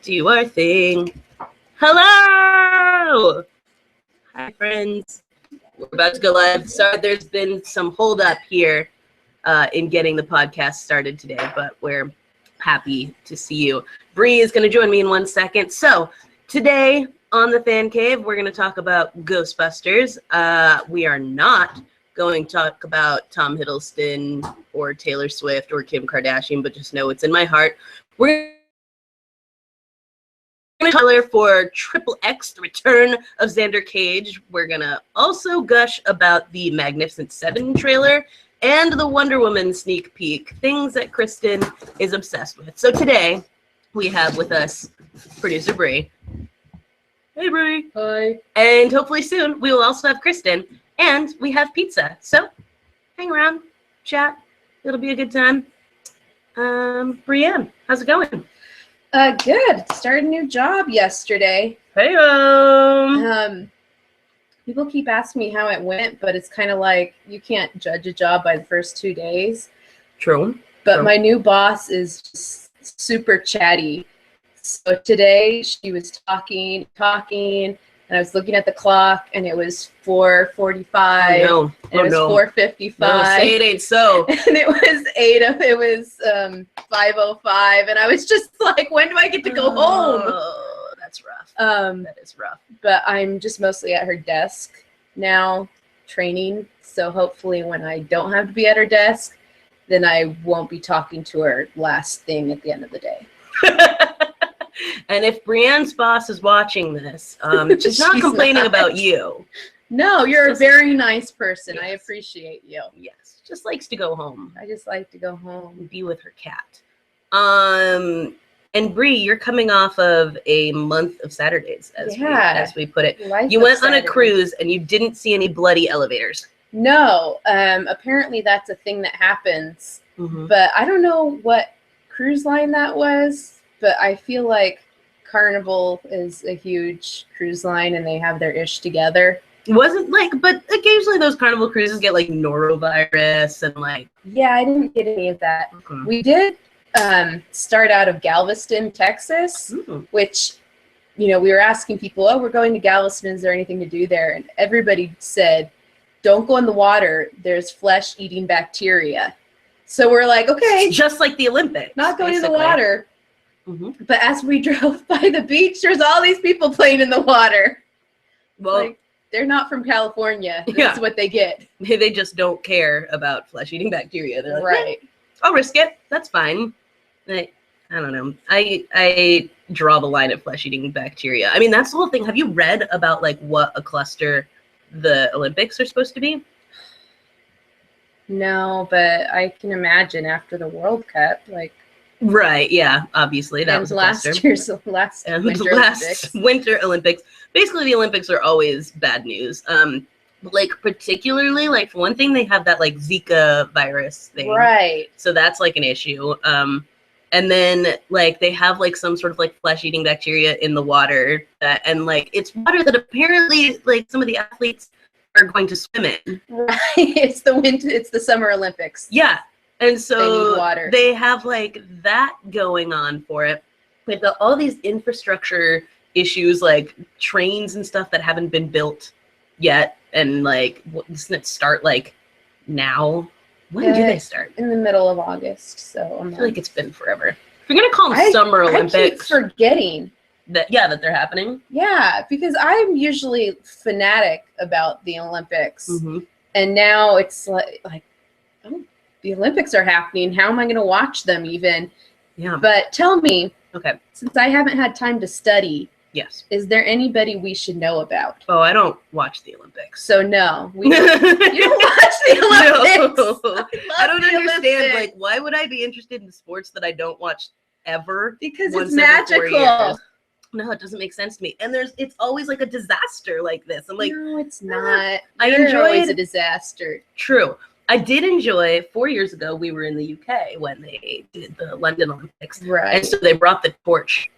do our thing. Hello! Hi, friends. We're about to go live. Sorry, there's been some hold up here in getting the podcast started today, but we're happy to see you. Bree is going to join me in 1 second. So today on the Fancave, we're going to talk about Ghostbusters. We are not going to talk about Tom Hiddleston or Taylor Swift or Kim Kardashian, but just know it's in my heart. We're going to trailer for Triple X, The Return of Xander Cage. We're going to also gush about the Magnificent Seven trailer and the Wonder Woman sneak peek, things that Kristen is obsessed with. So today, we have with us producer Bree. Hey, Bree. Hi. And hopefully soon, we will also have Kristen, and we have pizza. So hang around, chat. It'll be a good time. Brienne, how's it going? Good. Started a new job yesterday. Hey, People keep asking me how it went, but it's kind of like you can't judge a job by the first 2 days. True. But my new boss is just super chatty. So today she was talking, and I was looking at the clock, and it was 4:45. Oh, no. And it was 4:55. No, say it ain't so. And it was 5:05, and I was just like, when do I get to go home? Oh, that's rough. That is rough. But I'm just mostly at her desk now, training. So hopefully when I don't have to be at her desk, then I won't be talking to her last thing at the end of the day. And if Brienne's boss is watching this, she's not complaining about you. No, you're a very nice person. Yes. I appreciate you. Yes, just likes to go home. I just like to go home and be with her cat. And Bree, you're coming off of a month of Saturdays, as we put it. You went on a cruise and you didn't see any bloody elevators. No, apparently that's a thing that happens. Mm-hmm. But I don't know what cruise line that was. But I feel like Carnival is a huge cruise line and they have their ish together. It wasn't but occasionally those Carnival cruises get like norovirus and Yeah, I didn't get any of that. Mm-hmm. We did start out of Galveston, Texas, which, we were asking people, we're going to Galveston. Is there anything to do there? And everybody said, don't go in the water. There's flesh-eating bacteria. So we're like, okay. Just like the Olympics. Not going in the water. Mm-hmm. But as we drove by the beach, there's all these people playing in the water. Well, they're not from California. That's what they get. They just don't care about flesh-eating bacteria. They're like, right. I'll risk it. That's fine. I don't know. I draw the line at flesh-eating bacteria. I mean, that's the whole thing. Have you read about what a cluster the Olympics are supposed to be? No, but I can imagine after the World Cup, Right, yeah, obviously. That was last Winter Olympics. Basically, the Olympics are always bad news. Particularly, for one thing, they have that, Zika virus thing. Right. So that's, an issue. And then, they have, some sort of, flesh-eating bacteria in the water. It's water that apparently, some of the athletes are going to swim in. Right. It's the Summer Olympics. Yeah. And so they have that going on for it. They've got all these infrastructure issues, trains and stuff that haven't been built yet. And doesn't it start now? When do they start? In the middle of August. So I feel like it's been forever. If you're gonna call them Summer Olympics, I keep forgetting that they're happening. Yeah, because I'm usually fanatic about the Olympics, mm-hmm. and now it's like the Olympics are happening. How am I going to watch them even? Yeah. But tell me, okay, since I haven't had time to study, yes, is there anybody we should know about? Oh, I don't watch the Olympics. So no, you don't watch the Olympics. No. I don't understand. Why would I be interested in sports that I don't watch ever? Because it's magical. No, it doesn't make sense to me. And it's always a disaster like this. I'm like, no, it's not. I enjoyed always a disaster. True. I did enjoy 4 years ago. We were in the UK when they did the London Olympics, right? And so they brought the torch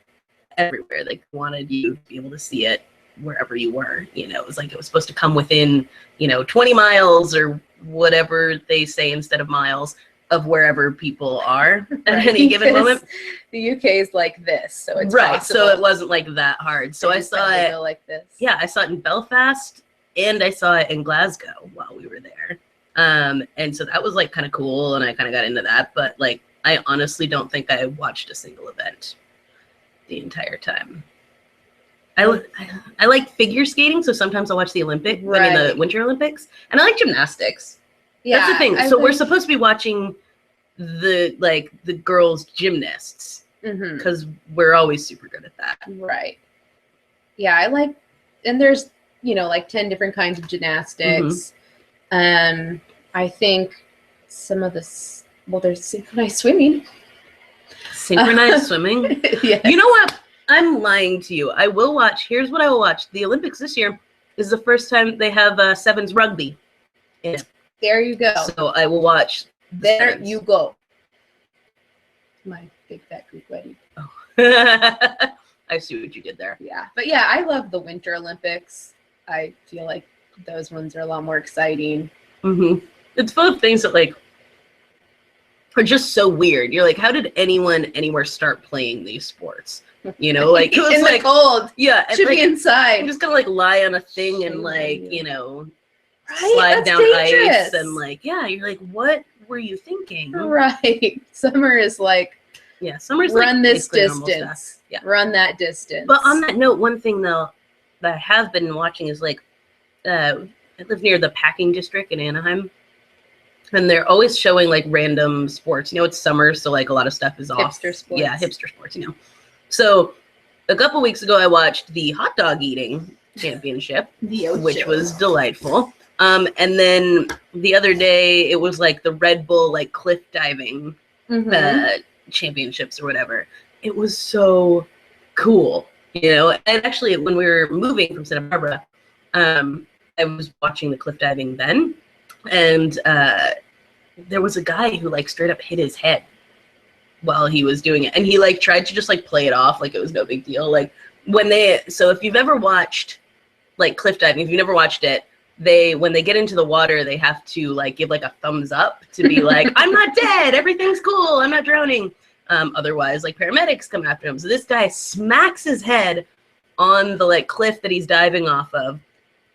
everywhere. They wanted you to be able to see it wherever you were. It was it was supposed to come within 20 miles or whatever they say instead of miles. of wherever people are at Right, any given moment. The UK is like this, so it's right. possible. So it wasn't like that hard. So I saw it. Go like this. Yeah, I saw it in Belfast and I saw it in Glasgow while we were there. And so that was like kind of cool, and I kind of got into that. But like, I honestly don't think I watched a single event the entire time. I like figure skating, so sometimes I'll watch the Olympics. Right. I mean, the Winter Olympics, and I like gymnastics. Yeah, that's the thing. So we're supposed to be watching the girls gymnasts because we're always super good at that. Right. Yeah, I like, and there's like 10 different kinds of gymnastics. I think some of this. Well, there's synchronized swimming. Synchronized swimming. Yeah. You know what? I'm lying to you. I will watch. Here's what I will watch. The Olympics this year is the first time they have sevens rugby. Yeah. There you go. So I will watch. There sevens. you go. My big fat Greek wedding. Oh. I see what you did there. Yeah. But yeah, I love the Winter Olympics. I feel like those ones are a lot more exciting. It's full of things that like are just so weird. You're like, how did anyone anywhere start playing these sports? You know, like it was in like the cold. Yeah, should like, be inside. I'm just gonna like lie on a thing and like Right? slide That's down dangerous. ice and like you're like, what were you thinking? Right. Summer is like summer's run like this basically normal distance. stuff. Yeah, run that distance. But on that note, one thing though that I have been watching is like I live near the packing district in Anaheim. And they're always showing like random sports. It's summer, so like a lot of stuff is off. Hipster sports. Yeah, hipster sports, So a couple weeks ago, I watched the hot dog eating championship, which was delightful. And then the other day, it was like the Red Bull like cliff diving championships or whatever. It was so cool, And actually, when we were moving from Santa Barbara, I was watching the cliff diving then. And there was a guy who like straight up hit his head while he was doing it, and he like tried to just like play it off like it was no big deal. Like so if you've ever watched like cliff diving, if you've never watched it, when they get into the water, they have to like give like a thumbs up to be like, I'm not dead, everything's cool, I'm not drowning. Otherwise, like paramedics come after him. So this guy smacks his head on the like cliff that he's diving off of,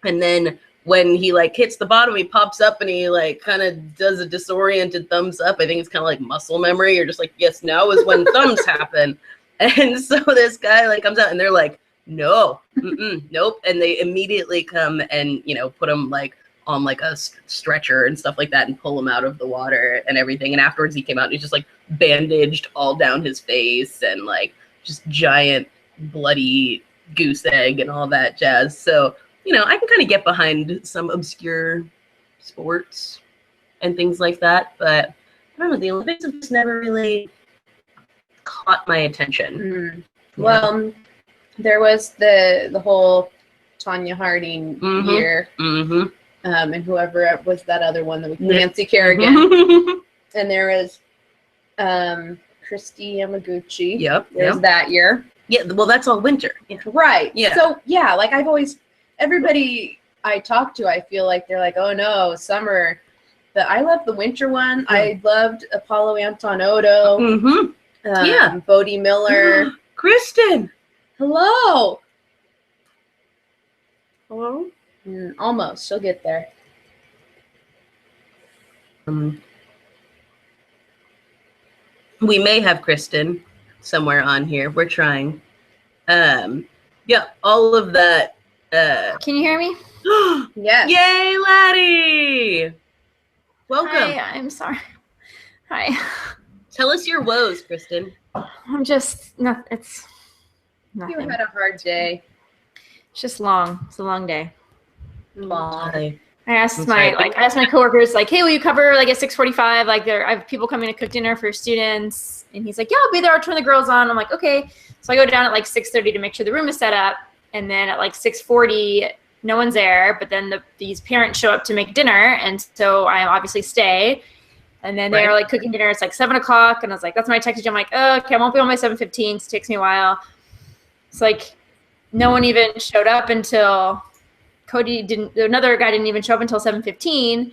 and then when he like hits the bottom, he pops up and he like kind of does a disoriented thumbs up. I think it's kind of like muscle memory, or just like, yes, now is when thumbs happen. And so this guy like comes out and they're like, no, nope. And they immediately come and, put him like on like a stretcher and stuff like that and pull him out of the water and everything. And afterwards he came out and he's just like bandaged all down his face and like just giant bloody goose egg and all that jazz. So, I can kind of get behind some obscure sports and things like that, but I don't know, the Olympics have just never really caught my attention. Well, there was the whole Tanya Harding year, and whoever was that other one, that Nancy Kerrigan, and there was Christy Yamaguchi. Yep. There's that year. Yeah, well, that's all winter. Yeah. Right. Yeah. So yeah, like everybody I talk to, I feel like they're like, oh no, summer. But I love the winter one. I loved Apollo Antonotto. Bodie Miller. Kristen. Hello. Hello. Almost. She'll get there. We may have Kristen somewhere on here. We're trying. All of that. Can you hear me? Yes. Yay, laddie! Welcome. Hi, I'm sorry. Hi. Tell us your woes, Kristen. I'm just it's nothing. You had a hard day. It's just long. It's a long day. Long. Hi. I asked my coworkers, like, hey, will you cover like at 6:45? Like I have people coming to cook dinner for students, and he's like, yeah, I'll be there. I'll turn the girls on. I'm like, okay. So I go down at like 6:30 to make sure the room is set up, and then at like 6:40, no one's there. But then these parents show up to make dinner, and so I obviously stay. And then they're like cooking dinner. It's like 7 o'clock, and I was like, that's when I texted you. I'm like, oh, okay, I won't be on by 7:15. So it takes me a while. It's like no one even showed up until. Another guy didn't even show up until 7:15,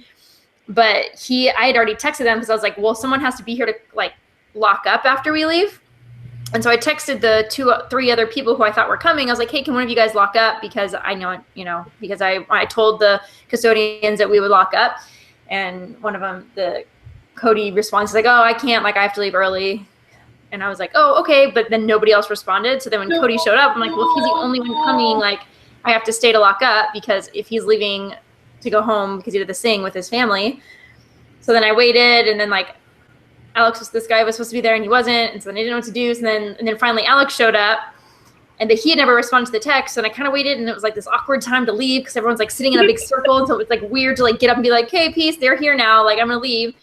But I had already texted them because I was like, well, someone has to be here to like lock up after we leave. And so I texted the 3 other people who I thought were coming. I was like, hey, can one of you guys lock up? Because I know, because I told the custodians that we would lock up. And one of them, Cody responds like, oh, I can't, like I have to leave early. And I was like, oh, okay. But then nobody else responded. So then when Cody showed up, I'm like, well, if he's the only one coming, like I have to stay to lock up because if he's leaving to go home because he did this thing with his family. So then I waited, and then like this guy was supposed to be there and he wasn't. And so then I didn't know what to do. So then finally Alex showed up, and he had never responded to the text. And I kind of waited, and it was like this awkward time to leave because everyone's like sitting in a big circle. And so it was like weird to like get up and be like, hey, peace, they're here now. Like I'm going to leave.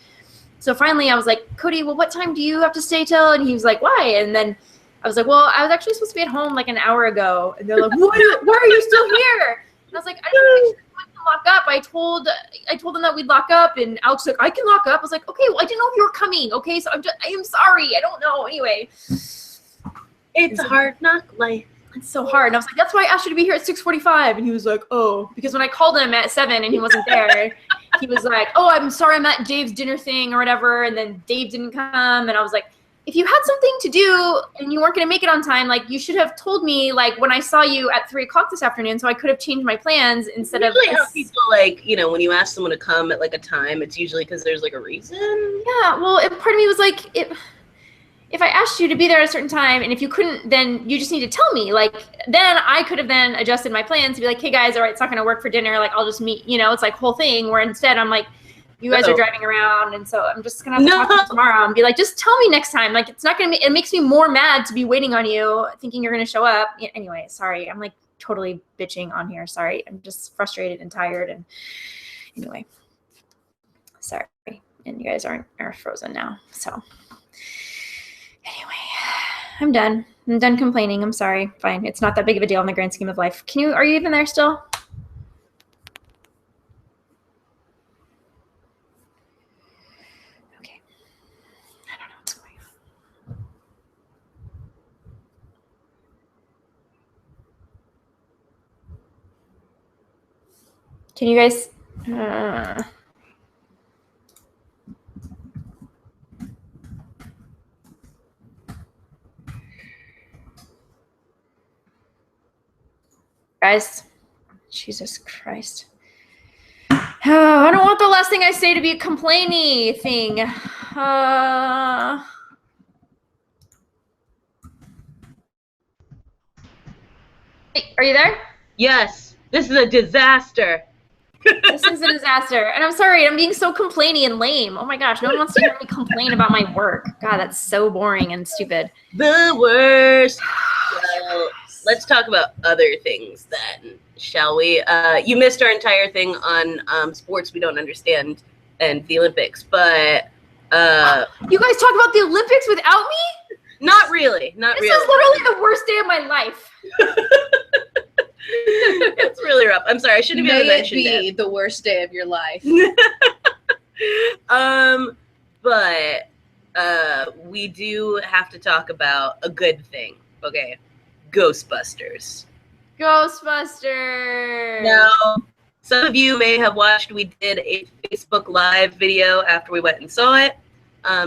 So finally I was like, Cody, well, what time do you have to stay till? And he was like, why? And then I was like, well, I was actually supposed to be at home like an hour ago. And they're like, why are you still here? And I was like, I just want to lock up. I told them that we'd lock up, and Alex was like, I can lock up. I was like, okay, well, I didn't know if you were coming. Okay, so I am sorry. I don't know. Anyway. It's a hard knock life. It's so hard. And I was like, that's why I asked you to be here at 6:45. And he was like, oh, because when I called him at 7 and he wasn't there, he was like, oh, I'm sorry, I'm at Dave's dinner thing or whatever. And then Dave didn't come. And I was like, if you had something to do and you weren't going to make it on time, like you should have told me like when I saw you at 3 o'clock this afternoon, so I could have changed my plans instead of. Usually how people like, when you ask someone to come at like a time, it's usually because there's like a reason. Yeah, well, part of me was like, if I asked you to be there at a certain time, and if you couldn't, then you just need to tell me. Like, then I could have then adjusted my plans to be like, hey guys, all right, it's not going to work for dinner. Like, I'll just meet, it's like whole thing, where instead I'm like, you guys are driving around. And so I'm just going to have to talk to you tomorrow and be like, just tell me next time. Like, it's not going to it makes me more mad to be waiting on you thinking you're going to show up. Yeah, anyway, sorry. I'm like totally bitching on here. Sorry. I'm just frustrated and tired. And anyway, sorry. And you guys are frozen now. So anyway, I'm done. I'm done complaining. I'm sorry. Fine. It's not that big of a deal in the grand scheme of life. Are you even there still? Okay. I don't know what's going on. Can you guys, guys, Jesus Christ. Oh, I don't want the last thing I say to be a complainy thing. Hey, are you there? Yes, this is a disaster. This is a disaster. And I'm sorry, I'm being so complainy and lame. Oh my gosh, no one wants to hear me complain about my work. God, that's so boring and stupid. The worst. Well, let's talk about other things then, shall we? You missed our entire thing on sports we don't understand and the Olympics, but you guys talk about the Olympics without me? Not really. This is literally the worst day of my life. It's really rough. I'm sorry, I shouldn't have even mentioned it. May it be the worst day of your life. But we do have to talk about a good thing, okay? Ghostbusters. Now, some of you may have watched, we did a Facebook Live video after we went and saw it.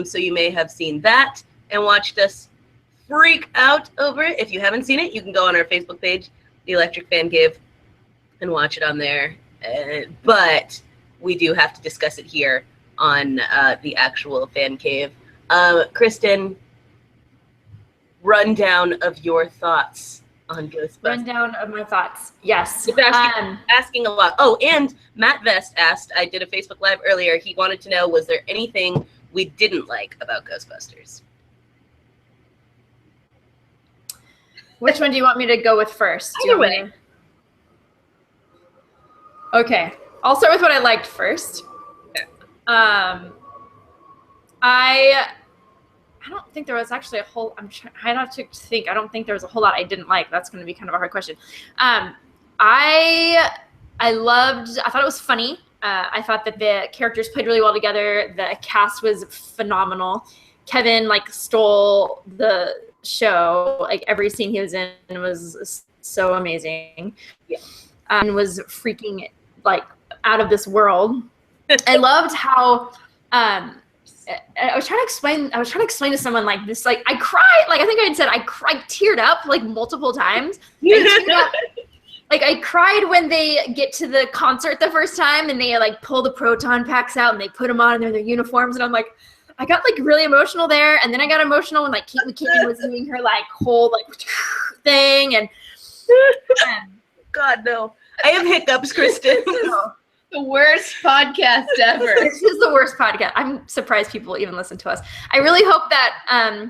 So you may have seen that and watched us freak out over it. If you haven't seen it, you can go on our Facebook page, The Electric Fancave, and watch it on there. But we do have to discuss it here on the actual Fancave. Kristen, rundown of your thoughts on Ghostbusters. Rundown of my thoughts. Yes. It's asking a lot. Oh, and Matt Vest asked, I did a Facebook Live earlier, he wanted to know, was there anything we didn't like about Ghostbusters? Which one do you want me to go with first? Either way. Okay. I'll start with what I liked first. I don't think there was actually a whole, I have to think. I don't think there was a whole lot I didn't like. That's going to be kind of a hard question. I thought it was funny. I thought that the characters played really well together. The cast was phenomenal. Kevin stole the show. Like every scene he was in was so amazing. Yeah. And was freaking out of this world. I loved how I was trying to explain to someone like this, like I cried, like I think I had said I teared up like multiple times. I teared up. Like I cried when they get to the concert the first time and they like pull the proton packs out and they put them on and they're their uniforms, and I'm like, I got like really emotional there, and then I got emotional when like Kate McKinnon was doing her like whole like thing, and God no, I have hiccups, Kristen. The worst podcast ever. This is the worst podcast. I'm surprised people even listen to us. I really hope that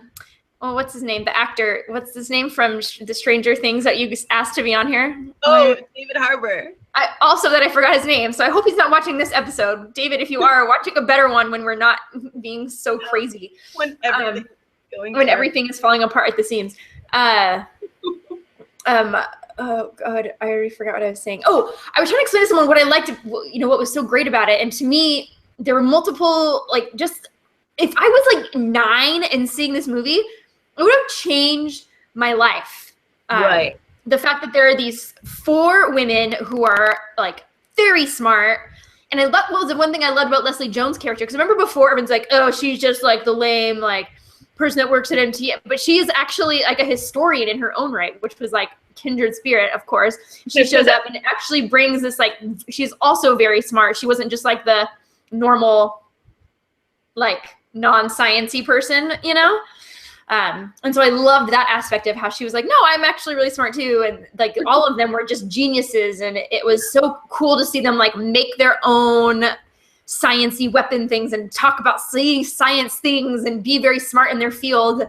well, what's his name? The actor. What's his name from the Stranger Things that you asked to be on here? Oh, David Harbour. I forgot his name, so I hope he's not watching this episode. David, if you are watching a better one when we're not being so crazy. When everything's going when everything is falling apart at the seams. Oh God, I already forgot what I was saying. Oh, I was trying to explain to someone what I liked, what was so great about it. And to me, there were multiple, like, just, if I was like 9 and seeing this movie, it would have changed my life. Right. The fact that there are these 4 women who are like very smart. And I love, the one thing I loved about Leslie Jones' character, because remember before everyone's like, oh, she's just like the lame, like, person that works at MT, but she is actually like a historian in her own right, which was like kindred spirit, of course. She shows up and actually brings this, like, she's also very smart. She wasn't just like the normal, like, non-sciencey person, and so I loved that aspect of how she was like, no, I'm actually really smart too. And like all of them were just geniuses. And it was so cool to see them like make their own science-y weapon things and talk about science things and be very smart in their field.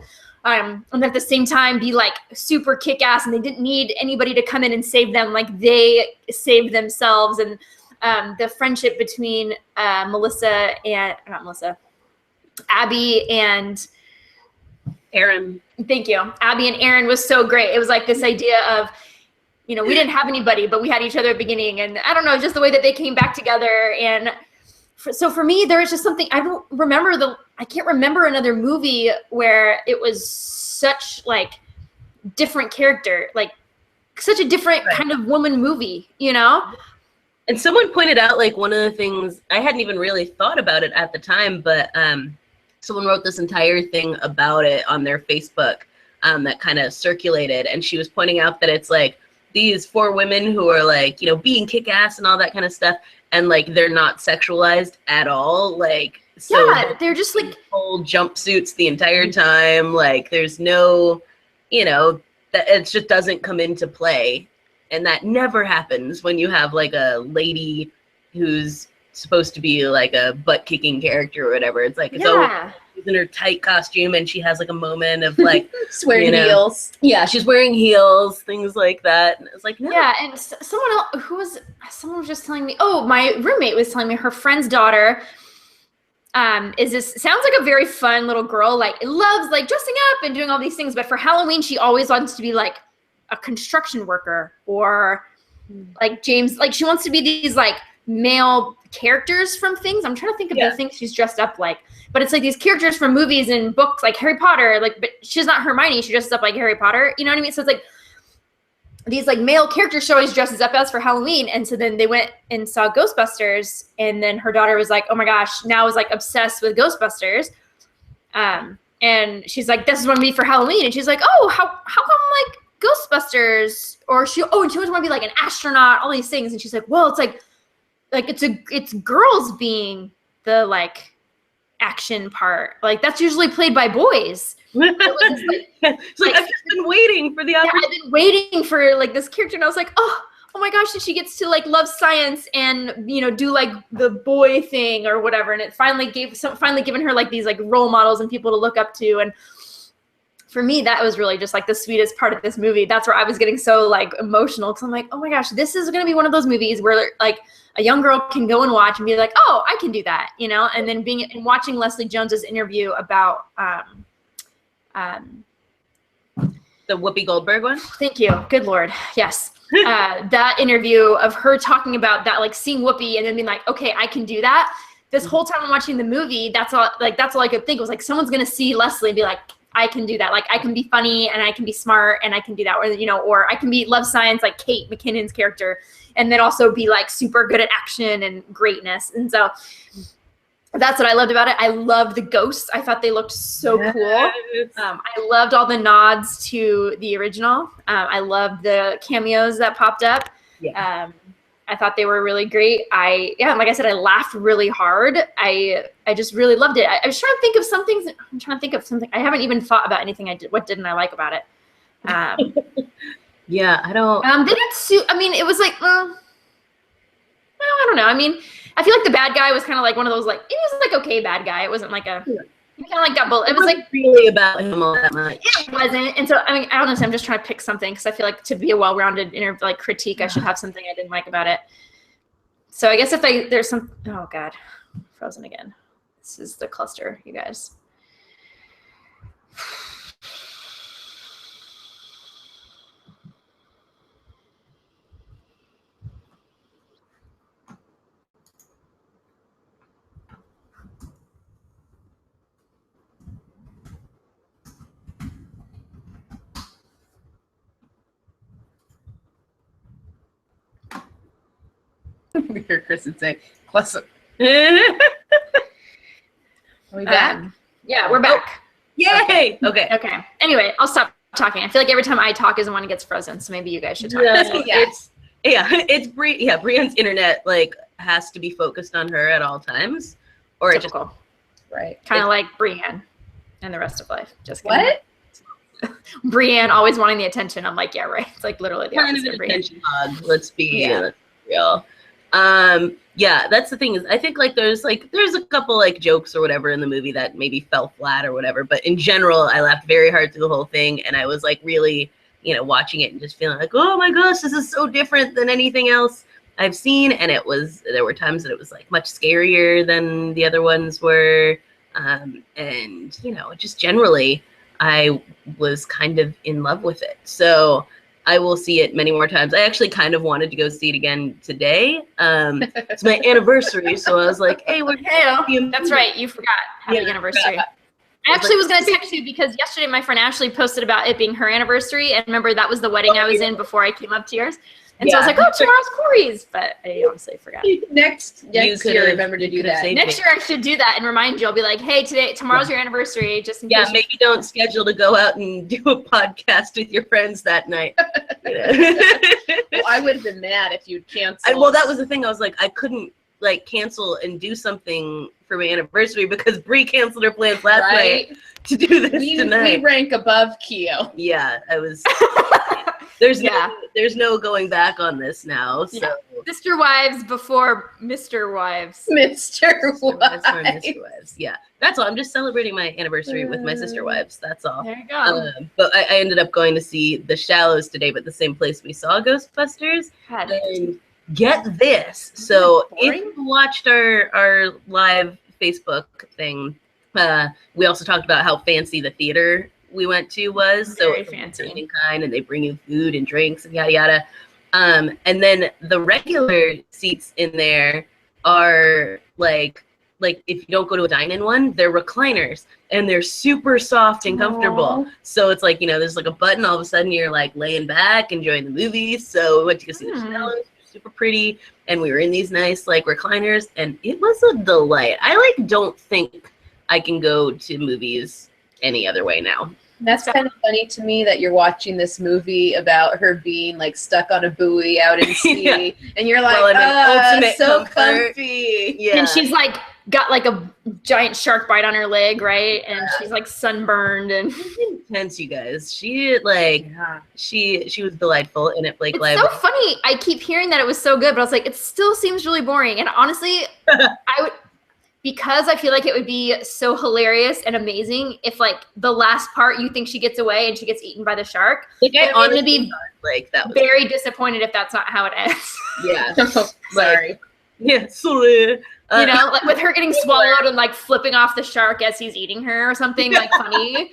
And at the same time be like super kick-ass, and they didn't need anybody to come in and save them. Like they saved themselves. And the friendship between Abby and Aaron. Thank you. Abby and Aaron was so great. It was like this idea of, we didn't have anybody, but we had each other at the beginning. And I don't know, just the way that they came back together. And so for me, there was just something, I can't remember another movie where it was such like different character, like such a different kind of woman movie, And someone pointed out, like, one of the things, I hadn't even really thought about it at the time, but someone wrote this entire thing about it on their Facebook that kind of circulated. And she was pointing out that it's like these 4 women who are like, being kick-ass and all that kind of stuff. And like, they're not sexualized at all. Like, so yeah, they're just like whole jumpsuits the entire time. Like, there's no, that it just doesn't come into play. And that never happens when you have like a lady who's supposed to be like a butt-kicking character or whatever. It's like, she's in her tight costume and she has like a moment of like wearing heels. Yeah, she's wearing heels, things like that. And it's like, no. Yeah, and someone was just telling me, my roommate was telling me her friend's daughter sounds like a very fun little girl, like loves like dressing up and doing all these things, but for Halloween she always wants to be like a construction worker or like James, like she wants to be these like male characters from things. I'm trying to think of the things she's dressed up like, but it's like these characters from movies and books like Harry Potter, like, but she's not Hermione, she dresses up like Harry Potter, you know what I mean? So it's like these like male characters she always dresses up as for Halloween. And so then they went and saw Ghostbusters, and then her daughter was like, oh my gosh, now is like obsessed with Ghostbusters. And she's like, this is what I'm gonna be for Halloween. And she's like, oh, how come like Ghostbusters? Or she always want to be like an astronaut, all these things. And she's like, well, it's like it's girls being the like action part. Like that's usually played by boys. It's like I've just been waiting for the opportunity. I've been waiting for like this character, and I was like, oh my gosh, and she gets to like love science and do like the boy thing or whatever. And it finally given her like these like role models and people to look up to. And for me, that was really just like the sweetest part of this movie. That's where I was getting so like emotional, because I'm like, oh my gosh, this is going to be one of those movies where like a young girl can go and watch and be like, oh, I can do that, and then watching Leslie Jones's interview about the Whoopi Goldberg one. Thank you. Good Lord. Yes. That interview of her talking about that, like seeing Whoopi and then being like, okay, I can do that. This whole time I'm watching the movie, that's all I could think. It was like, someone's going to see Leslie and be like, I can do that. Like I can be funny and I can be smart and I can do that. Or, you know, or I can be love science like Kate McKinnon's character and then also be like super good at action and greatness. And so that's what I loved about it. I loved the ghosts. I thought they looked so cool. I loved all the nods to the original. I loved the cameos that popped up. Yeah. I thought they were really great. Like I said, I laughed really hard. I just really loved it. I was trying to think of some things. I'm trying to think of something. I haven't even thought about anything I did. What didn't I like about it? Yeah, I don't. They didn't suit. I mean, it was like, I don't know. I mean, I feel like the bad guy was kind of like one of those, like, it was like, okay, bad guy. It wasn't like he kind of like got bullied. It was like really about him all that much. It wasn't. And so, I mean, honestly, I'm just trying to pick something because I feel like to be a well-rounded critique, I should have something I didn't like about it. So I guess there's some, oh God, frozen again. This is the cluster, you guys. We hear Kristen say, "Cluster." Are we back? Yeah, we're back. Yay! Okay. Okay. Anyway, I'll stop talking. I feel like every time I talk is the one that gets frozen, so maybe you guys should talk. It's Brienne's internet like has to be focused on her at all times, or Typical. It just Right. Kind of like Brienne and the rest of life. Just kidding. What? Brienne always wanting the attention. I'm like, yeah, right. It's like literally the kind of opposite an of Brienne. attention hog. Let's be Yeah. real. Yeah, that's the thing is I think like there's a couple like jokes or whatever in the movie that maybe fell flat or whatever, but in general I laughed very hard through the whole thing and I was like really, watching it and just feeling like, oh my gosh, this is so different than anything else I've seen. And there were times that it was like much scarier than the other ones were. And just generally I was kind of in love with it. So I will see it many more times. I actually kind of wanted to go see it again today. It's my anniversary, so I was like, hey, that's right. You forgot. Happy anniversary. I actually was going to text you because yesterday my friend Ashley posted about it being her anniversary. And remember, that was the wedding I was in before I came up to yours. And so I was like, oh, tomorrow's Corey's. But I honestly forgot. Next year, remember to do that. Next year, I should do that and remind you. I'll be like, hey, tomorrow's your anniversary. Just in case. Yeah, maybe don't schedule to go out and do a podcast with your friends that night. Well, I would have been mad if you'd canceled. Well, that was the thing. I was like, I couldn't cancel and do something for my anniversary because Bree canceled her plans last night to do this tonight. We rank above Keo. Yeah, I was. There's no going back on this now. So Mr. Wives before Mr. Wives. Mr. Wives. Yeah, that's all. I'm just celebrating my anniversary with my sister wives. That's all. There you go. But I ended up going to see The Shallows today, but the same place we saw Ghostbusters. And get this. So if you watched our live Facebook thing, we also talked about how fancy the theater we went to was. Very so fancy. Kind, and they bring you food and drinks and yada yada. And then the regular seats in there are like if you don't go to a dine-in one, they're recliners and they're super soft and comfortable. So it's like, there's like a button, all of a sudden you're like laying back, enjoying the movie. So we went to go see The Shallows, super pretty, and we were in these nice like recliners, and it was a delight. I don't think I can go to movies any other way now. That's kind of funny to me that you're watching this movie about her being like stuck on a buoy out in sea, and you're like, ultimate so comfy. Yeah, and she's like got like a giant shark bite on her leg, right? And she's like sunburned and intense. You guys, she was delightful, and it like it's so funny. I keep hearing that it was so good, but I was like, it still seems really boring. And honestly, because I feel like it would be so hilarious and amazing if like the last part you think she gets away and she gets eaten by the shark. Like I'm going to be that was very disappointed if that's not how it ends. Yeah. Sorry. Yeah, sorry. Like with her getting swallowed and like flipping off the shark as he's eating her or something like funny,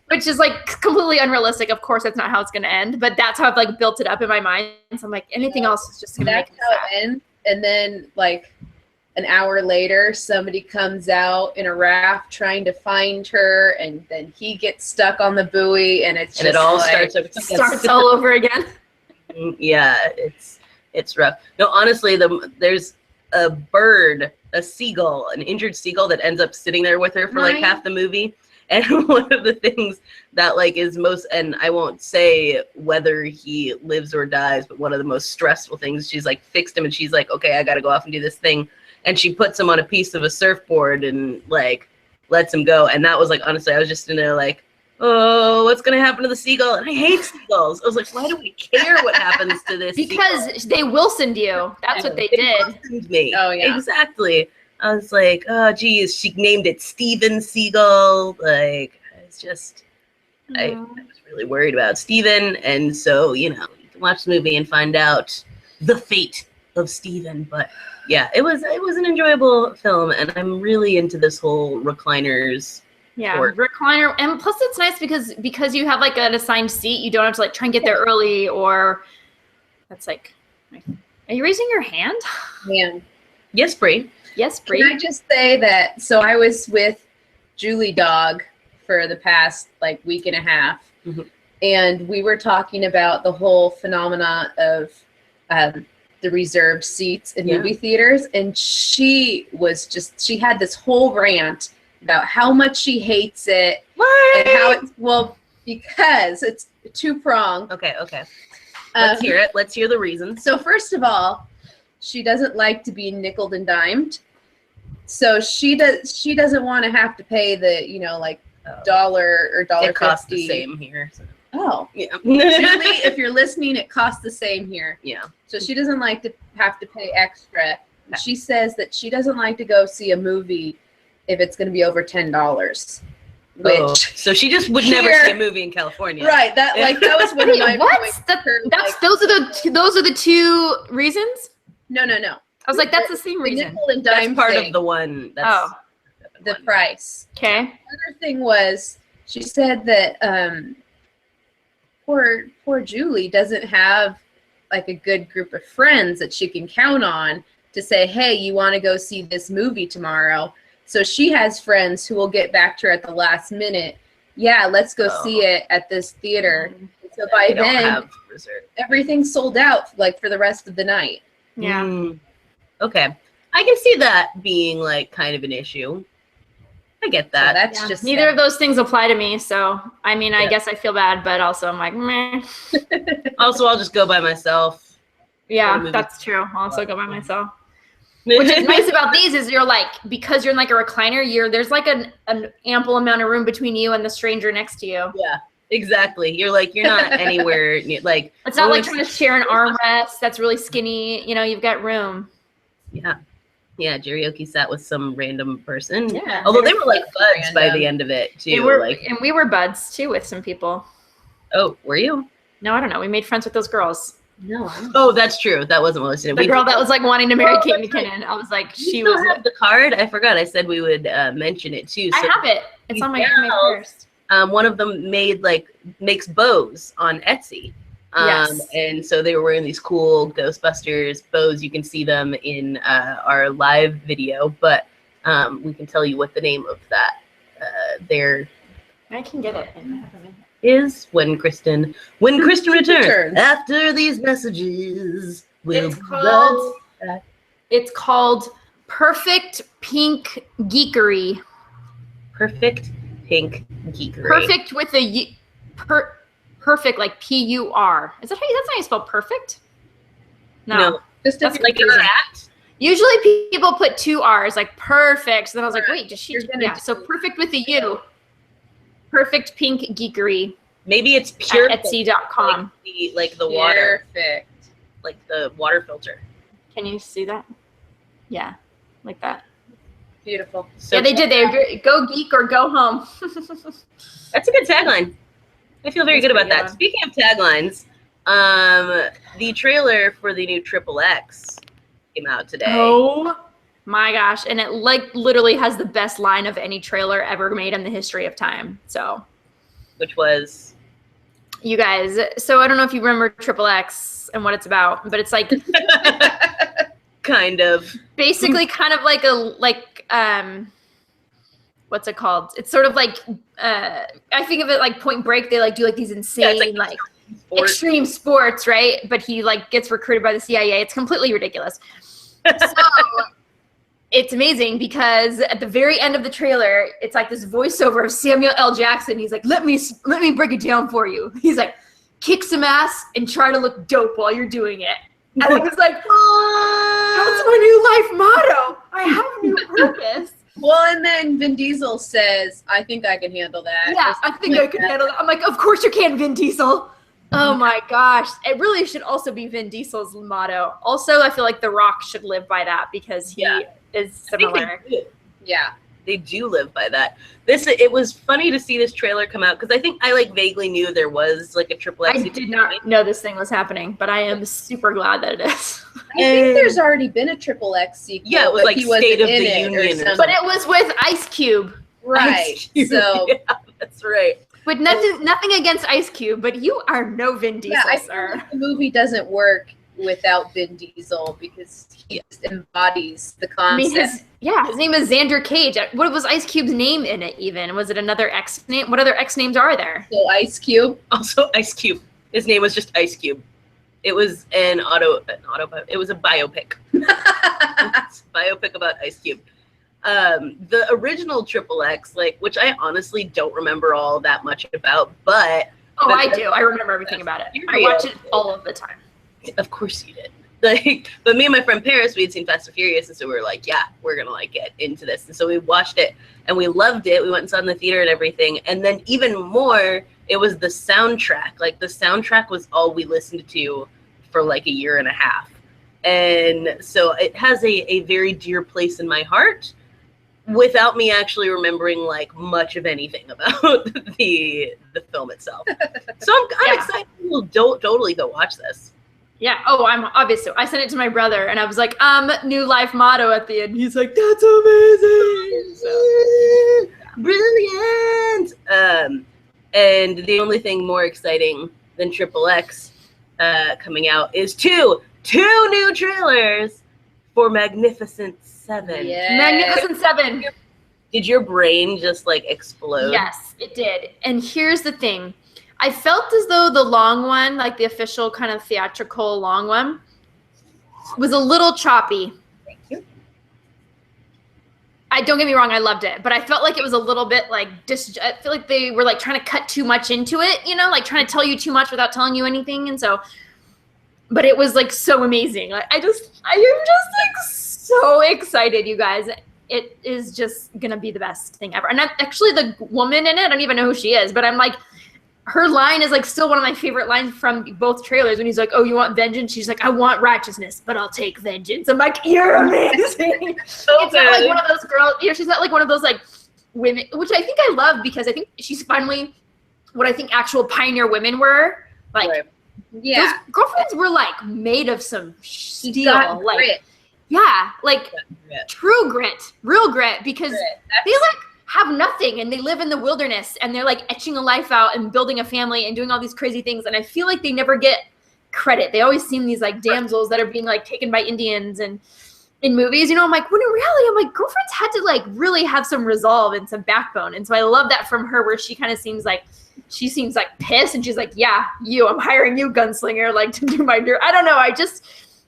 which is like completely unrealistic. Of course, that's not how it's going to end, but that's how I've like built it up in my mind. So I'm like, anything else is just going to make it sad. That's how it ends. And then like an hour later, somebody comes out in a raft trying to find her, and then he gets stuck on the buoy, and it's And just it all like, Starts all over again. Yeah, it's rough. No, honestly, there's a bird, a seagull, an injured seagull that ends up sitting there with her for like Right. half the movie. And one of the things that like is most, and I won't say whether he lives or dies, but one of the most stressful things, she's like fixed him and she's like, okay, I gotta go off and do this thing. And she puts him on a piece of a surfboard and like lets him go. And that was like, honestly, I was just in there like, oh, what's gonna happen to the seagull? And I hate seagulls. I was like, why do we care what happens to this Because seagull? they Wilsoned you. That's what they did. Wilsoned me. Oh, yeah. Exactly. I was like, oh geez, she named it Steven Seagull. Like, it's just I was really worried about Steven. And so, you can watch the movie and find out the fate of Steven. But yeah, it was an enjoyable film, and I'm really into this whole recliners. Yeah, Or- recliner, and plus it's nice because you have like an assigned seat. You don't have to like try and get there early, or that's like. Are you raising your hand? man. Yes, Brie. Yes, Can Bree. I just say that, so I was with Julie Dog for the past like week and a half, Mhm. and we were talking about the whole phenomena of the reserved seats in Yeah. movie theaters, and she had this whole rant about how much she hates it and how it's, because it's two-pronged. Okay. Let's hear it. Let's hear the reasons. So first of all, she doesn't like to be nickeled and dimed. So she doesn't want to have to pay the, like dollar or $1.50. It costs the same here. So. Oh. Yeah. Julie, if you're listening, it costs the same here. Yeah. So she doesn't like to have to pay extra. She says that she doesn't like to go see a movie if it's going to be over $10. Which, Oh, so she just would never Here- see a movie in California. right, that was one of Wait, my what? points. That's Like, those are the two reasons. no. I was like, that's the same The reason. nickel and That's dime part thing, of the one. That's Oh. the price. Okay. Other thing was, she said that poor Julie doesn't have like a good group of friends that she can count on to say, hey, you want to go see this movie tomorrow? So she has friends who will get back to her at the last minute. Yeah, let's go see it at this theater. So by They don't then, have reserve. everything's sold out like for the rest of the night. Yeah. Okay. I can see that being like kind of an issue. I get So that. that's Yeah. just Neither sad. of those things apply to me, so I mean, I Yeah. guess I feel bad, but also I'm like, meh. Also, I'll just go by myself. Yeah, that's true. I'll also go by myself. Which is nice about these is you're like, because you're in like a recliner, there's like an ample amount of room between you and the stranger next to you. Yeah, exactly. You're not anywhere near, like. It's not like once- trying to share an armrest that's really skinny. You've got room. Yeah, Jerioki sat with some random person. Yeah. Although they were like buds by Random. the end of it too. And we were buds too with some people. Oh, were you? No, I don't know. We made friends with those girls. No. Oh, that's true. That wasn't what I was saying. The girl that was like wanting to marry Oh, Kate that's right. McKinnon. I was like, You she still was. have the card. I forgot. I said we would mention it too. I have it. It's on my gals, purse. One of them makes bows on Etsy. Yes. And so they were wearing these cool Ghostbusters bows. You can see them in our live video, but we can tell you what the name of that I can get it. is when Kristen returns. Returns. After these messages, we'll It's called Perfect Pink Geekery. Perfect Pink Geekery. Perfect with a perfect like PUR. That's how you spell perfect? No. Just That's if like you're- exact. Usually people put two R's, like perfect. So then I was like, wait, does she? You're gonna Yeah. do- So perfect with a U. Perfect Pink Geekery Maybe it's pure at Etsy.com. like the water, Perfect. like the water filter. Can you see that? Yeah, like that. Beautiful. So Yeah, they did. They go geek or go home. That's a good tagline. I feel very That's good about pretty that. good. Speaking of taglines, the trailer for the new Triple X came out today. Oh my gosh. And it like literally has the best line of any trailer ever made in the history of time. So Which was you guys, so I don't know if you remember Triple X and what it's about, but it's like kind of. Basically, kind of like what's it called? It's sort of like I think of it like Point Break. They like do like these insane extreme sports, right? But he like gets recruited by the CIA. It's completely ridiculous. So it's amazing because at the very end of the trailer, it's like this voiceover of Samuel L. Jackson. He's like, let me break it down for you. He's like, kick some ass and try to look dope while you're doing it. And I was like, that's my new life motto. I have a new purpose. Well, and then Vin Diesel says, I think I can handle that. Yeah, I think I can handle that. I'm like, of course you can, Vin Diesel. Oh my gosh. It really should also be Vin Diesel's motto. Also, I feel like The Rock should live by that because he is similar. Yeah. They do live by that. It was funny to see this trailer come out because I think I like vaguely knew there was like a triple X. I did not know this thing was happening, but I am super glad that it is. I think there's already been a triple X sequel. Yeah, it was like State of the Union, but it was with Ice Cube. Right. Ice Cube. So yeah, that's right. But nothing against Ice Cube, but you are no Vin Diesel, I sir. think the movie doesn't work without Vin Diesel because he just embodies the concept. I mean, his name is Xander Cage. What was Ice Cube's name in it even? Was it another X name? What other X names are there? So Ice Cube. Also Ice Cube. His name was just Ice Cube. It was it was a biopic. It's a biopic about Ice Cube. The original Triple X, which I honestly don't remember all that much about, but I do. I remember everything about it. I watch it all of the time. Of course you did. But me and my friend Paris, we had seen Fast and Furious, and so we were like, yeah, we're gonna get into this. And so we watched it and we loved it. We went and saw it in the theater and everything. And then even more, it was the soundtrack. The soundtrack was all we listened to for like a year and a half. And so it has a very dear place in my heart without me actually remembering much of anything about the film itself. So I'm excited. We'll totally go watch this. Yeah. Oh, I sent it to my brother and I was like, new life motto at the end. He's like, that's amazing. So, brilliant. And the only thing more exciting than Triple X coming out is two new trailers for Magnificent Seven. Yeah. Magnificent Seven. Did your brain just explode? Yes, it did. And here's the thing. I felt as though the long one, the official kind of theatrical long one, was a little choppy. Thank you. Don't get me wrong, I loved it, but I felt like it was a little bit I feel like they were trying to cut too much into it, trying to tell you too much without telling you anything. And so, but it was so amazing. I am just so excited, you guys. It is just gonna be the best thing ever. And actually the woman in it, I don't even know who she is, but I'm her line is still one of my favorite lines from both trailers when he's like, oh, you want vengeance? She's like, I want righteousness, but I'll take vengeance. I'm like, you're amazing. So it's not one of those girls, she's not one of those women, which I think I love because I think she's finally what I think actual pioneer women were. Right. Yeah. Those girlfriends were made of some steel. Grit. Yeah, true grit, real grit, because they have nothing and they live in the wilderness and they're etching a life out and building a family and doing all these crazy things. And I feel like they never get credit. They always seem these damsels that are being taken by Indians and in movies, I'm when in reality, girlfriends had to really have some resolve and some backbone. And so I love that from her where she kind of seems she seems pissed and she's like, yeah, I'm hiring you, gunslinger, to do my dirt. I don't know.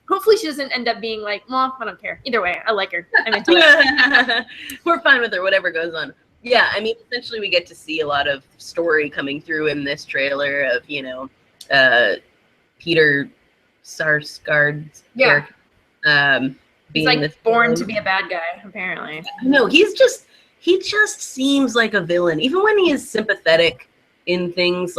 Hopefully she doesn't end up being well, I don't care. Either way, I like her. I'm into it. We're fine with her, whatever goes on. Yeah, I mean, essentially we get to see a lot of story coming through in this trailer of, Peter Sarsgaard's character. Being he's born to be a bad guy, apparently. No, he just seems like a villain. Even when he is sympathetic in things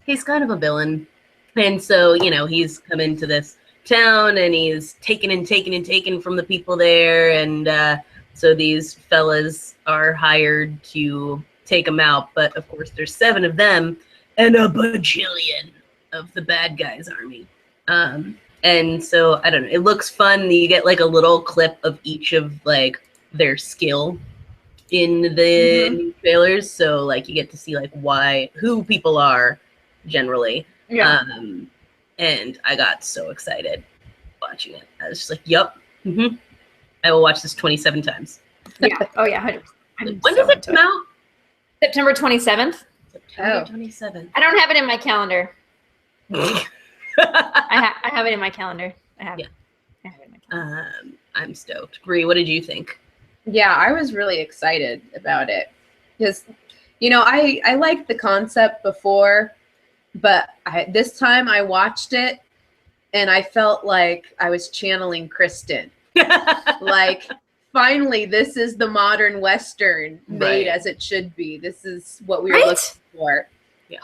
he's kind of a villain. And so, he's come into this town and he's taken from the people there, and so these fellas are hired to take him out, but of course there's 7 of them and a bajillion of the bad guys army, and so I don't know, it looks fun. You get a little clip of each of their skill in the new trailers, so you get to see who people are generally. And I got so excited watching it. I was just yup, Mm-hmm. I will watch this 27 times. Yeah. Oh yeah. 100%. When does it come out? September 27th. September 27th. I don't have it in my calendar. I have it in my calendar. I have it in my calendar. I'm stoked. Bree, what did you think? Yeah, I was really excited about it because, I liked the concept before, but this time I watched it and I felt like I was channeling Kristen. Like, finally, this is the modern Western made as it should be. This is what we were looking for. Yeah.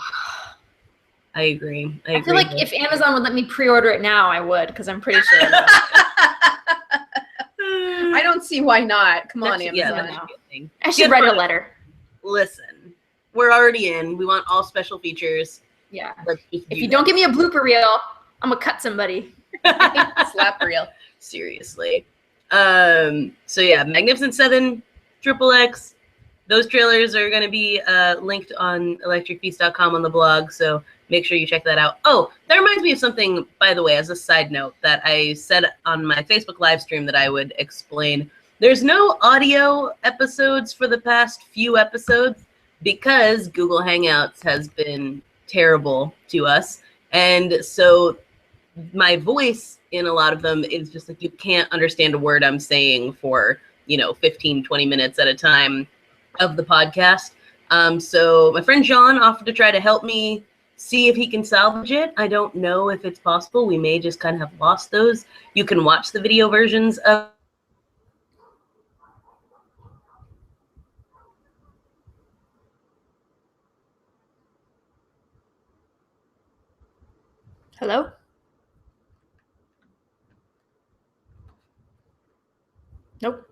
I agree. I feel like if Amazon would let me pre-order it now, I would, because I'm pretty sure. I don't see why not. Come on, Amazon. Yeah, I should write a letter. Listen, we're already in. We want all special features. Yeah. If you don't give me a blooper reel, I'm gonna cut somebody. Slap reel. Seriously. So yeah, Magnificent Seven, XXX. Those trailers are going to be linked on electricfeast.com on the blog, so make sure you check that out. Oh, that reminds me of something, by the way, as a side note, that I said on my Facebook live stream that I would explain. There's no audio episodes for the past few episodes because Google Hangouts has been terrible to us. And so my voice in a lot of them is just like, you can't understand a word I'm saying for, 15, 20 minutes at a time of the podcast. So my friend John offered to try to help me see if he can salvage it. I don't know if it's possible. We may just kind of have lost those. You can watch the video versions of Hello? Nope.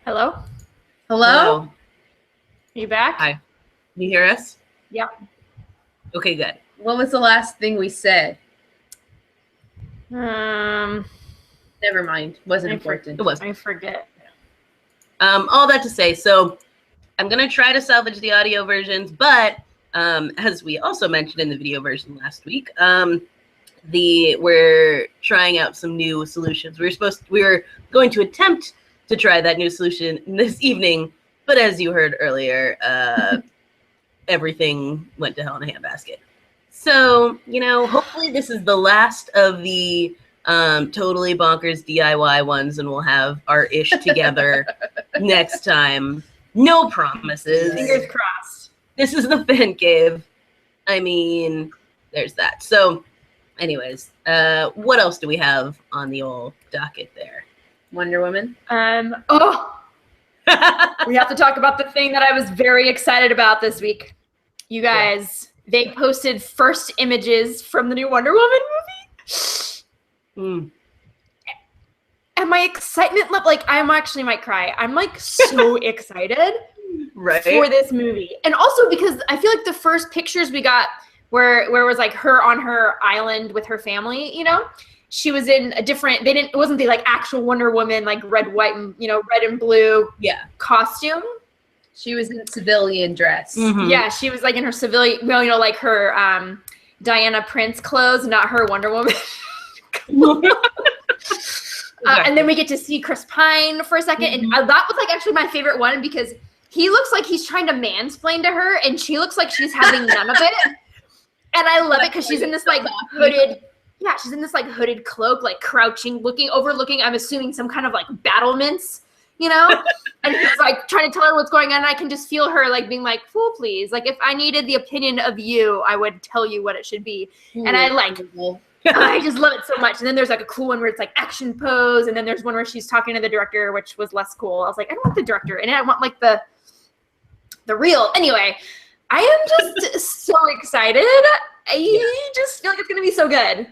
Hello? Hello? Are you back? Hi. Can you hear us? Yep. Okay, good. What was the last thing we said? Never Never mind. Wasn't important. It was. I forget. All that to say, so I'm going to try to salvage the audio versions, but as we also mentioned in the video version last week, we're trying out some new solutions. We were going to attempt to try that new solution this evening, but as you heard earlier, everything went to hell in a handbasket. So, hopefully this is the last of the totally bonkers DIY ones, and we'll have our ish together next time. No promises. Fingers crossed. This is the Fancave. I mean, there's that. So, anyways, what else do we have on the old docket there? Wonder Woman. We have to talk about the thing that I was very excited about this week. You guys, they posted first images from the new Wonder Woman movie. And my excitement level, I actually might cry. I'm so excited for this movie. And also because I feel like the first pictures we got where it was her on her island with her family, she was in a different, it wasn't the actual Wonder Woman, red, white, and, red and blue costume. She was in civilian dress. Mm-hmm. Yeah, she was in her civilian, her Diana Prince clothes, not her Wonder Woman. And then we get to see Chris Pine for a second. And that was actually my favorite one because he looks like he's trying to mansplain to her and she looks like she's having none of it. And I love it because she's in this hooded, she's in this hooded cloak, crouching, overlooking, I'm assuming some kind of battlements, and he's trying to tell her what's going on. And I can just feel her being fool, please. If I needed the opinion of you, I would tell you what it should be. And I I just love it so much. And then there's a cool one where it's action pose. And then there's one where she's talking to the director, which was less cool. I was I don't want the director. And I want the real. Anyway, I am just so excited. I just feel like it's going to be so good.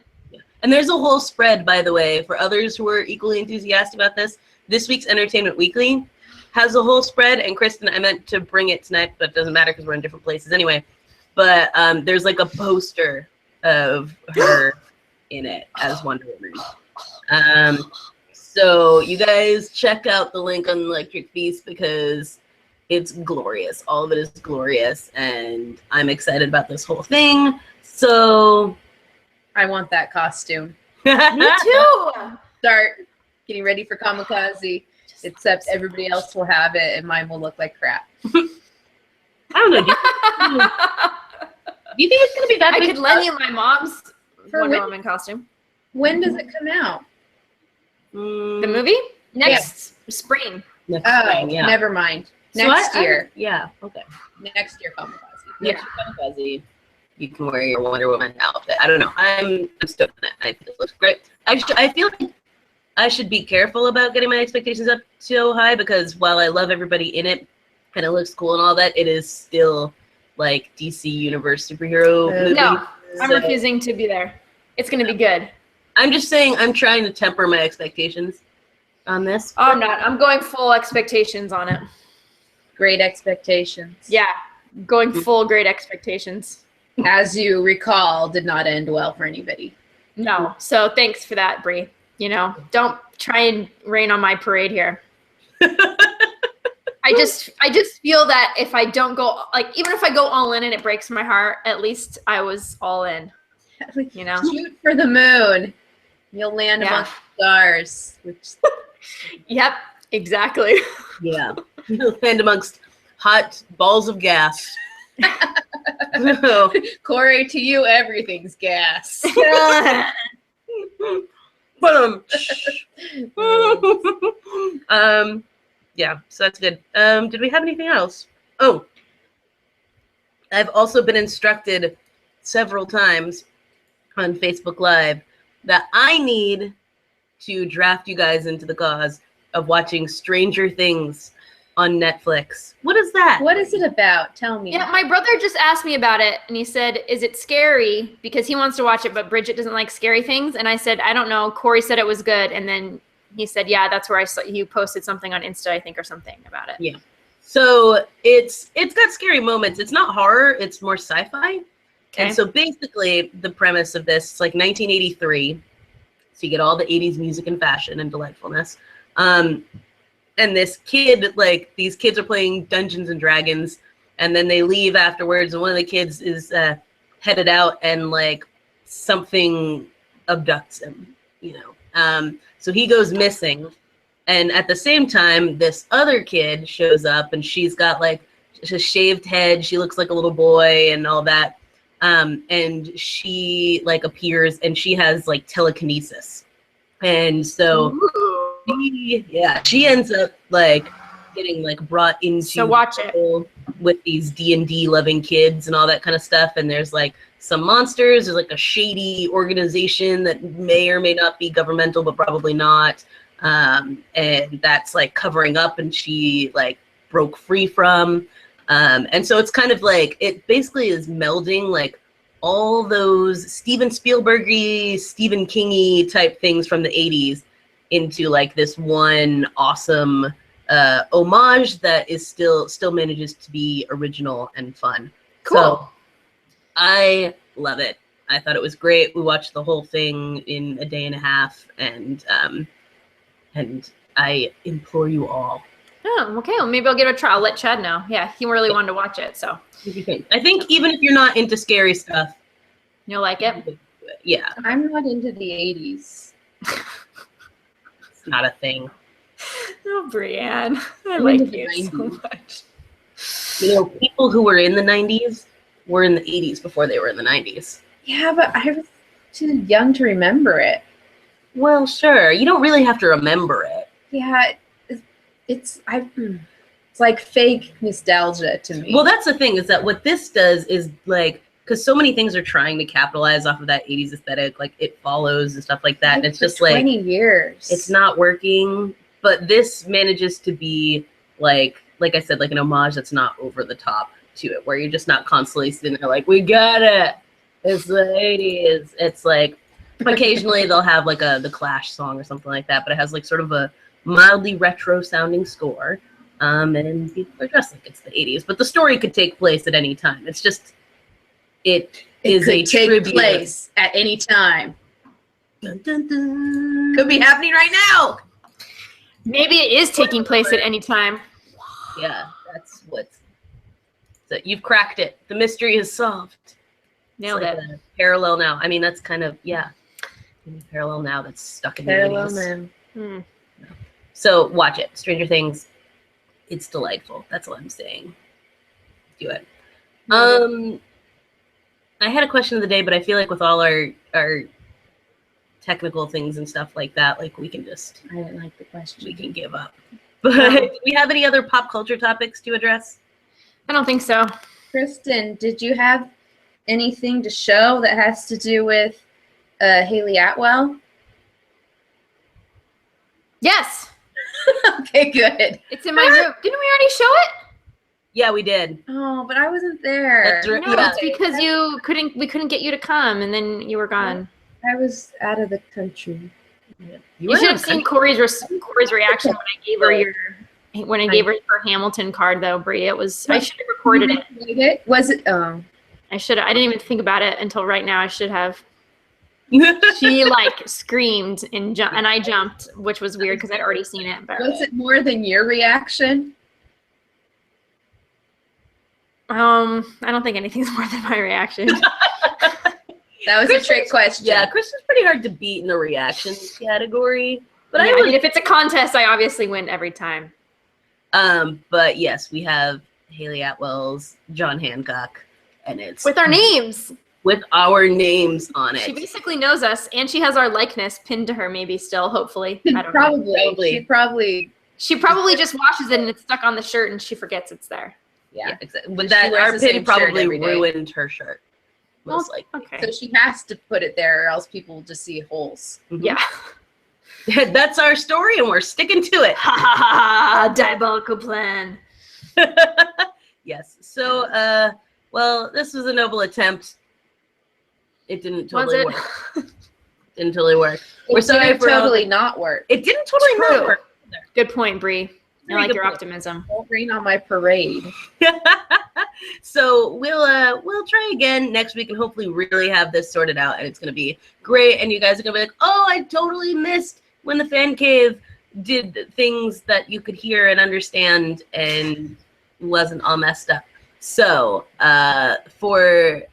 And there's a whole spread, by the way, for others who are equally enthusiastic about this. This week's Entertainment Weekly has a whole spread. And Kristen, I meant to bring it tonight, but it doesn't matter because we're in different places anyway. but there's like a poster of her in it as Wonder Woman. So you guys check out the link on Electric Beast because it's glorious. All of it is glorious, and I'm excited about this whole thing. So I want that costume. Me too. Start getting ready for Kamikaze, except everybody else will have it and mine will look like crap. I don't know. Do you think it's gonna be that I big? could lend you my mom's For Wonder when? Woman costume. When does it come out? The movie next spring. Next Oh, spring, yeah. never mind. So Next year. Yeah. Okay. Next year, Kamikaze. Next year, Kamikaze, you can wear your Wonder Woman outfit. I don't know. I'm stoked on it. I think it looks great. I feel like I should be careful about getting my expectations up so high because while I love everybody in it and it looks cool and all that, it is still like DC Universe superhero movie. No, I'm So refusing to be there. It's gonna be good. I'm just saying I'm trying to temper my expectations on this. Oh, I'm not. I'm going full expectations on it. Great expectations. Yeah, going full great expectations. As you recall, did not end well for anybody. No, so thanks for that, Bree. You know, don't try and rain on my parade here. I just feel that if I don't go, like, even if I go all in and it breaks my heart, at least I was all in. You know? Shoot for the moon. You'll land Yeah. amongst the stars. Which Yep, exactly. Yeah. You'll land amongst hot balls of gas. Corey, to you, everything's gas. But yeah, so that's good. Did we have anything else? Oh, I've also been instructed several times on Facebook Live that I need to draft you guys into the cause of watching Stranger Things on Netflix. What is that? What is it about? Tell me. Yeah, my brother just asked me about it, and he said, "Is it scary?" Because he wants to watch it, but Bridget doesn't like scary things. And I said, "I don't know." Corey said it was good, and then he said, "Yeah, that's where I saw you posted something on Insta, I think, or something about it." Yeah. So it's got scary moments. It's not horror. It's more sci-fi. Okay. And so basically, the premise of this, it's like 1983. So you get all the 80s music and fashion and delightfulness. And this kid, like, these kids are playing Dungeons and Dragons, and then they leave afterwards, and one of the kids is headed out, and, like, something abducts him, you know. So he goes missing, and at the same time, this other kid shows up, and she's got, like, a shaved head. She looks like a little boy and all that. And she, like, appears, and she has, like, telekinesis. And so... she ends up like getting like brought into So watch it with these D&D loving kids and all that kind of stuff. And there's like some monsters. There's like a shady organization that may or may not be governmental, but probably not. And that's like covering up, and she like broke free from. And so it's kind of like it basically is melding like all those Steven Spielberg-y, Stephen King-y type things from the 80s into like this one awesome homage that is still manages to be original and fun. Cool. So I love it. I thought it was great. We watched the whole thing in a day and a half, and I implore you all. Oh, okay. Well, maybe I'll give it a try. I'll let Chad know. Yeah, he really wanted to watch it, so I think even if you're not into scary stuff, you'll like it. Yeah, I'm not into the 80s. it's not a thing. Oh, Brianne, I I'm like into you the so 90s. much. You know, people who were in the 90s were in the 80s before they were in the 90s. Yeah, but I was too young to remember it. Well, sure. You don't really have to remember it. Yeah, it's like fake nostalgia to me. Well, that's the thing, is that what this does is like, because so many things are trying to capitalize off of that 80s aesthetic, like It Follows and stuff like that. And it's just like 20 years. it's not working. But this manages to be like I said, like an homage that's not over the top to it, where you're just not constantly sitting there like, we got it. It's the 80s. It's like occasionally they'll have like the Clash song or something like that, but it has like sort of a mildly retro sounding score. And people are dressed like it's the 80s, but the story could take place at any time. It's just It It is could a take tribute. place at any time. Dun, dun, dun. Could be happening right now. Maybe it is taking place at any time. Yeah, that's what's. So you've cracked it. The mystery is solved. Nailed It's like it. a parallel now. I mean, that's kind of parallel now. That's stuck in the Parallel 80s. man. Hmm. So watch it. Stranger Things. It's delightful. That's all I'm saying. Do it. I had a question of the day, but I feel like with all our technical things and stuff like that, like we can just I didn't like the question. we can give up. But do we have any other pop culture topics to address? I don't think so. Kristen, did you have anything to show that has to do with Haley Atwell? Yes, Okay, good. it's in my room. Didn't we already show it? Yeah, we did. Oh, but I wasn't there. That's right. No, Yeah. it's because we couldn't get you to come, and then you were gone. I was out of the country. You should have seen Corey's reaction when I gave her her Hamilton card, though, Brie. It was I should have recorded it. Was it? Oh, I should. I didn't even think about it until right now. I should have. She like screamed and I jumped, which was weird because I'd already seen it. But was it more than your reaction? I don't think anything's more than my reaction. That was a trick question. Yeah, Kristen's pretty hard to beat in the reactions category. But I mean, if it's a contest, I obviously win every time. But yes, we have Haley Atwell's John Hancock, and it's With our names. with our names on it. She basically knows us, and she has our likeness pinned to her, maybe still, hopefully. I don't know. Probably. She She probably just washes it and it's stuck on the shirt and she forgets it's there. Yeah. Exactly. But She that wears our the pin same shirt probably every day. ruined her shirt. Most likely. Okay. So she has to put it there, or else people will just see holes. Mhm. Yeah. That's our story, and we're sticking to it. Ha ha ha! Diabolical plan. Yes. So, well, this was a noble attempt. It didn't totally Was work. Didn't totally work. We're It sorry didn't for all totally the- not work. It didn't totally True. not work. Good point, Bree. I Very like good your point. optimism. Don't rain on my parade. So we'll try again next week and hopefully really have this sorted out, and it's gonna be great. And you guys are gonna be like, oh, I totally missed when the fan cave did things that you could hear and understand and wasn't all messed up. So for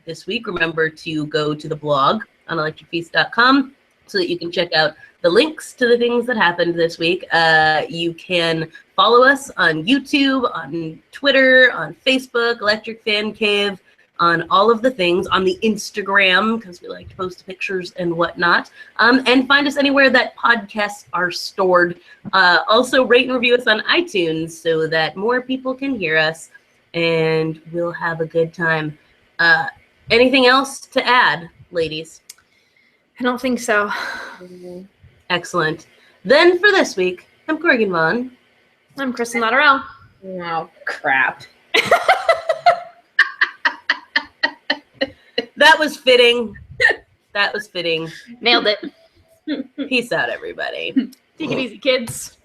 this week, remember to go to the blog on electricfeast.com so that you can check out the links to the things that happened this week. You can follow us on YouTube, on Twitter, on Facebook, Electric Fan Cave, on all of the things, on the Instagram, because we like to post pictures and whatnot. And find us anywhere that podcasts are stored. Also, rate and review us on iTunes so that more people can hear us, and we'll have a good time. Anything else to add, ladies? I don't think so. Excellent. Then for this week, I'm Corrigan Vaughn. I'm Kristen Lotterell. Oh, crap. That was fitting. That was fitting. Nailed it. Peace out, everybody. Take it easy, kids.